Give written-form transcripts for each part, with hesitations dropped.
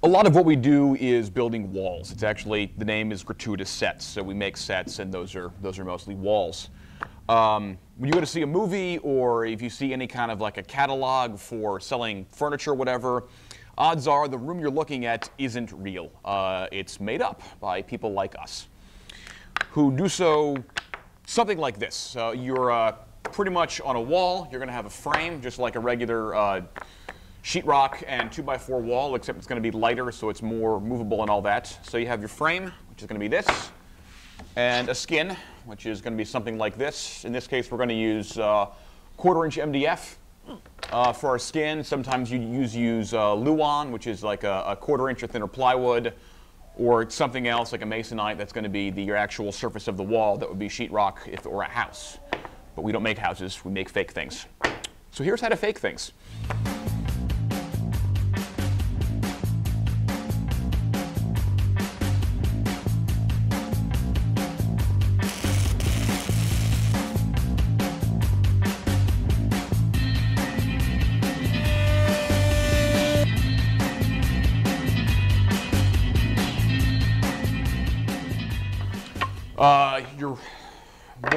A lot of what we do is building walls. It's actually, the name is Gratuitous Sets, so we make sets, and those are mostly walls. When you go to see a movie, or if you see any kind of like a catalog for selling furniture or whatever, odds are the room you're looking at isn't real. It's made up by people like us, who do something like this. You're pretty much on a wall. You're going to have a frame, just like a regular sheetrock and 2x4 wall, except it's going to be lighter, so it's more movable and all that. So you have your frame, which is going to be this, and a skin, which is going to be something like this. In this case, we're going to use 1/4-inch MDF for our skin. Sometimes you use Luan, which is like a 1/4-inch or thinner plywood, or something else like a masonite that's going to be your actual surface of the wall. That would be sheetrock if it were a house. But we don't make houses, we make fake things. So here's how to fake things. Your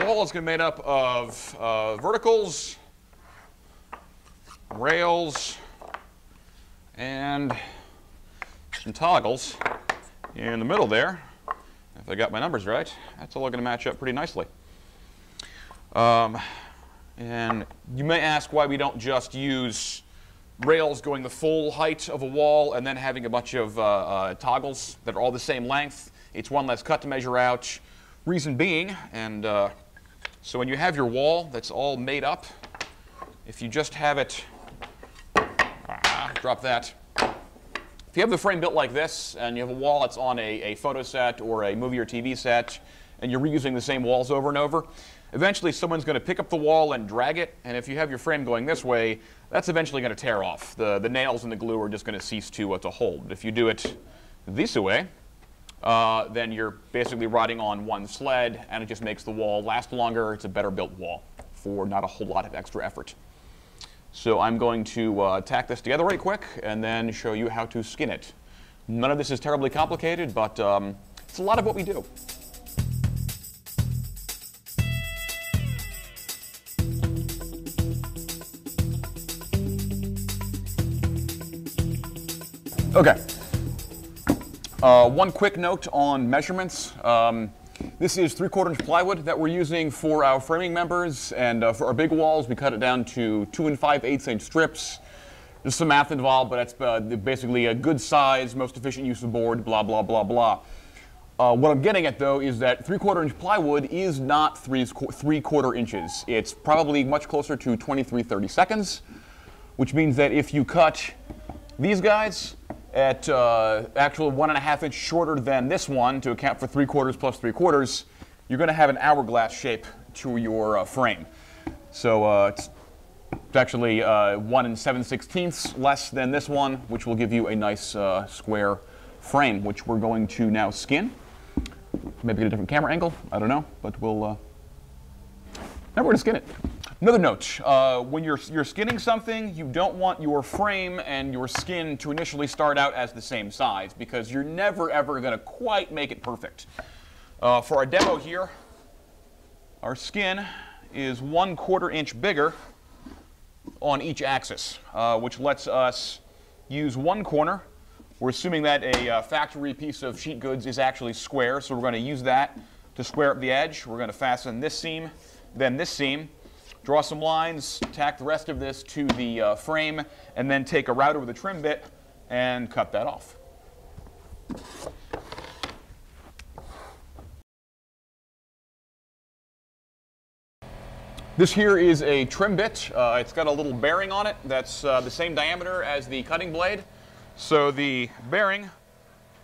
wall is going to be made up of verticals, rails, and some toggles in the middle there. If I got my numbers right, that's all going to match up pretty nicely. And you may ask why we don't just use rails going the full height of a wall and then having a bunch of toggles that are all the same length. It's one less cut to measure out. Reason being, and so when you have your wall that's all made up, if you just have it, drop that. If you have the frame built like this, and you have a wall that's on a photo set or a movie or TV set, and you're reusing the same walls over and over, eventually someone's going to pick up the wall and drag it, and if you have your frame going this way, that's eventually going to tear off. The nails and the glue are just going to cease to hold. But if you do it this way, then you're basically riding on one sled, and it just makes the wall last longer. It's a better built wall for not a whole lot of extra effort. So I'm going to tack this together right quick and then show you how to skin it. None of this is terribly complicated, but it's a lot of what we do. Okay. One quick note on measurements. This is 3/4-inch plywood that we're using for our framing members, and for our big walls we cut it down to 2 5/8-inch strips. There's some math involved, but that's basically a good size, most efficient use of board, blah, blah, blah, blah. What I'm getting at, though, is that 3/4-inch plywood is not 3/4 inches. It's probably much closer to 23/32 seconds, which means that if you cut these guys at actual 1.5 inch shorter than this one to account for 3/4 plus 3/4, you're going to have an hourglass shape to your frame. So it's actually 1 7/16 less than this one, which will give you a nice square frame, which we're going to now skin. Maybe get a different camera angle, I don't know, but we'll now we're going to skin it. Another note, when you're skinning something, you don't want your frame and your skin to initially start out as the same size, because you're never ever going to quite make it perfect. For our demo here, our skin is 1/4 inch bigger on each axis, which lets us use one corner. We're assuming that a factory piece of sheet goods is actually square, so we're going to use that to square up the edge. We're going to fasten this seam, then this seam, draw some lines, tack the rest of this to the frame, and then take a router with a trim bit and cut that off. This here is a trim bit. It's got a little bearing on it that's the same diameter as the cutting blade. So the bearing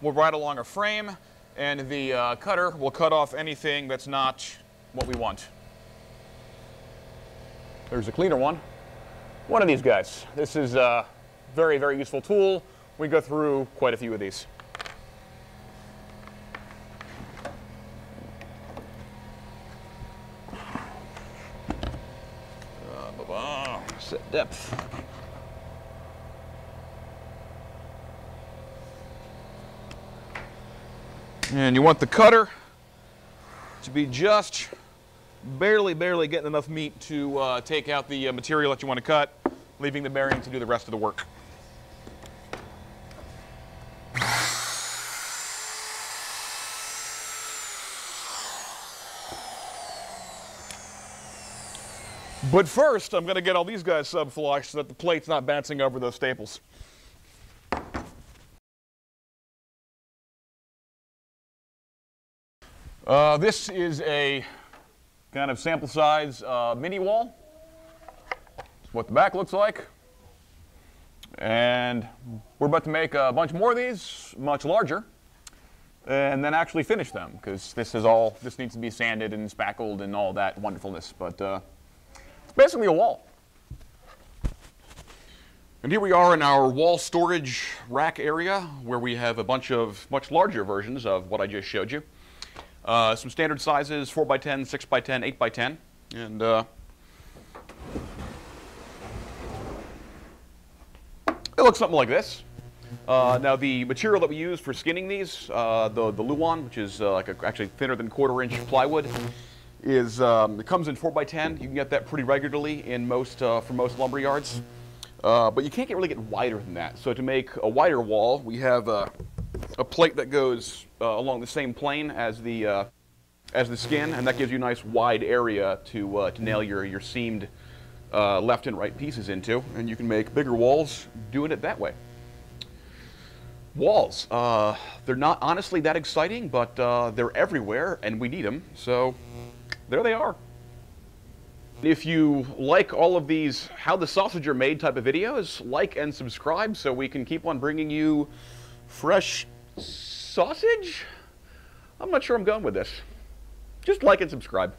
will ride along a frame, and the cutter will cut off anything that's not what we want. There's a cleaner one. One of these guys. This is a very, very useful tool. We go through quite a few of these. Set depth. And you want the cutter to be just barely getting enough meat to take out the material that you want to cut, leaving the bearing to do the rest of the work. But first, I'm going to get all these guys sub-flush so that the plate's not bouncing over those staples. This is a kind of sample size mini wall. That's what the back looks like. And we're about to make a bunch more of these, much larger, and then actually finish them, because this needs to be sanded and spackled and all that wonderfulness. But it's basically a wall. And here we are in our wall storage rack area, where we have a bunch of much larger versions of what I just showed you. Some standard sizes, 4x10, 6x10, 8x10, and it looks something like this. Now the material that we use for skinning these, the Luan, which is actually thinner than 1/4-inch plywood, is it comes in 4x10. You can get that pretty regularly in from most lumber yards, but you can't really get wider than that. So to make a wider wall, we have a plate that goes along the same plane as the skin, and that gives you a nice wide area to nail your seamed left and right pieces into, and you can make bigger walls doing it that way. Walls, they're not honestly that exciting, but they're everywhere and we need them, so there they are. If you like all of these how the sausage are made type of videos, like and subscribe so we can keep on bringing you fresh sausage? I'm not sure I'm going with this. Just like and subscribe.